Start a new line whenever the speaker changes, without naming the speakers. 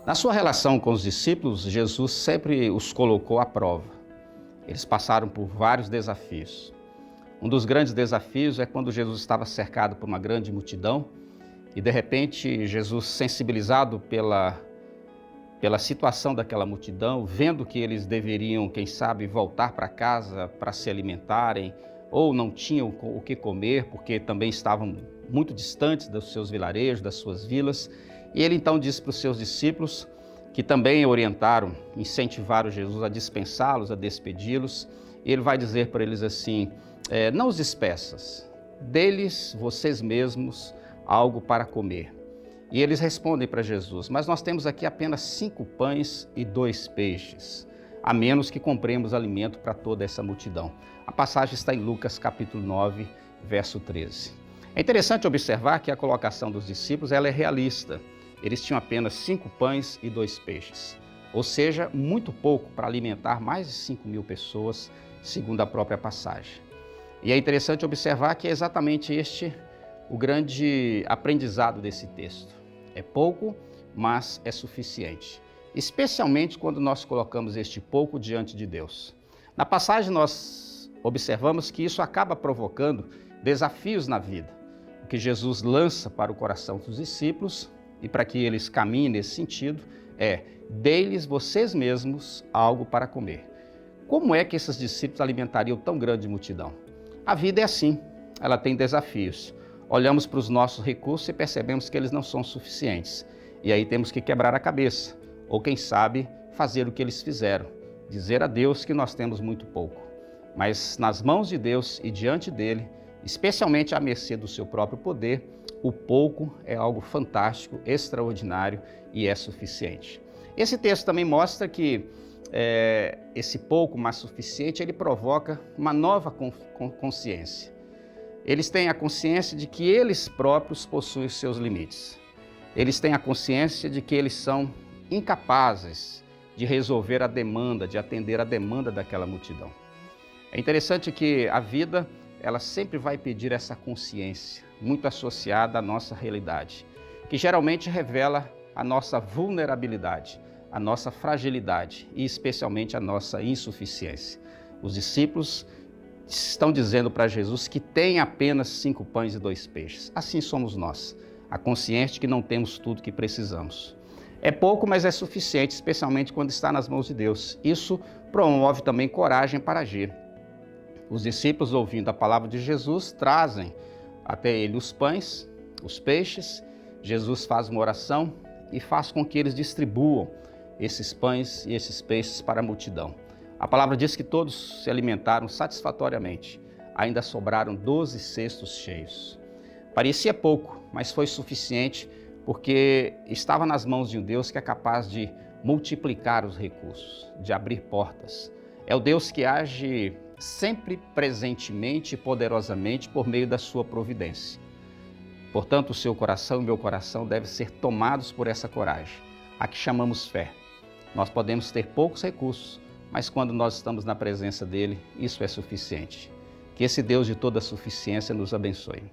Na sua relação com os discípulos, Jesus sempre os colocou à prova. Eles passaram por vários desafios. Um dos grandes desafios é quando Jesus estava cercado por uma grande multidão e, de repente, Jesus, sensibilizado pela situação daquela multidão, vendo que eles deveriam, quem sabe, voltar para casa para se alimentarem ou não tinham o que comer, porque também estavam muito distantes dos seus vilarejos, das suas vilas, e ele então disse para os seus discípulos, que também orientaram, incentivaram Jesus a dispensá-los, a despedi-los, e ele vai dizer para eles assim: não os despeças, dê-lhes vocês mesmos algo para comer. E eles respondem para Jesus: mas nós temos aqui apenas 5 pães e 2 peixes, a menos que compremos alimento para toda essa multidão. A passagem está em Lucas capítulo 9, verso 13. É interessante observar que a colocação dos discípulos ela é realista. Eles tinham apenas 5 pães e 2 peixes, ou seja, muito pouco para alimentar mais de 5.000 pessoas, segundo a própria passagem. E é interessante observar que é exatamente este o grande aprendizado desse texto. É pouco, mas é suficiente, especialmente quando nós colocamos este pouco diante de Deus. Na passagem nós observamos que isso acaba provocando desafios na vida. O que Jesus lança para o coração dos discípulos e para que eles caminhem nesse sentido é: dê-lhes vocês mesmos algo para comer. Como é que esses discípulos alimentariam tão grande multidão? A vida é assim, ela tem desafios. Olhamos para os nossos recursos e percebemos que eles não são suficientes. E aí temos que quebrar a cabeça, ou quem sabe fazer o que eles fizeram, dizer a Deus que nós temos muito pouco. Mas nas mãos de Deus e diante dele, especialmente à mercê do seu próprio poder, o pouco é algo fantástico, extraordinário e é suficiente. Esse texto também mostra que esse pouco, mas suficiente, ele provoca uma nova consciência. Eles têm a consciência de que eles próprios possuem os seus limites. Eles têm a consciência de que eles são incapazes de resolver a demanda, de atender a demanda daquela multidão. É interessante que a vida, ela sempre vai pedir essa consciência, muito associada à nossa realidade, que geralmente revela a nossa vulnerabilidade, a nossa fragilidade e especialmente a nossa insuficiência. Os discípulos estão dizendo para Jesus que tem apenas 5 pães e 2 peixes. Assim somos nós, a consciência de que não temos tudo que precisamos. É pouco, mas é suficiente, especialmente quando está nas mãos de Deus. Isso promove também coragem para agir. Os discípulos, ouvindo a palavra de Jesus, trazem até ele os pães, os peixes. Jesus faz uma oração e faz com que eles distribuam esses pães e esses peixes para a multidão. A palavra diz que todos se alimentaram satisfatoriamente. Ainda sobraram 12 cestos cheios. Parecia pouco, mas foi suficiente porque estava nas mãos de um Deus que é capaz de multiplicar os recursos, de abrir portas. É o Deus que age sempre presentemente e poderosamente por meio da sua providência. Portanto, o seu coração e o meu coração devem ser tomados por essa coragem, a que chamamos fé. Nós podemos ter poucos recursos, mas quando nós estamos na presença dele, isso é suficiente. Que esse Deus de toda suficiência nos abençoe.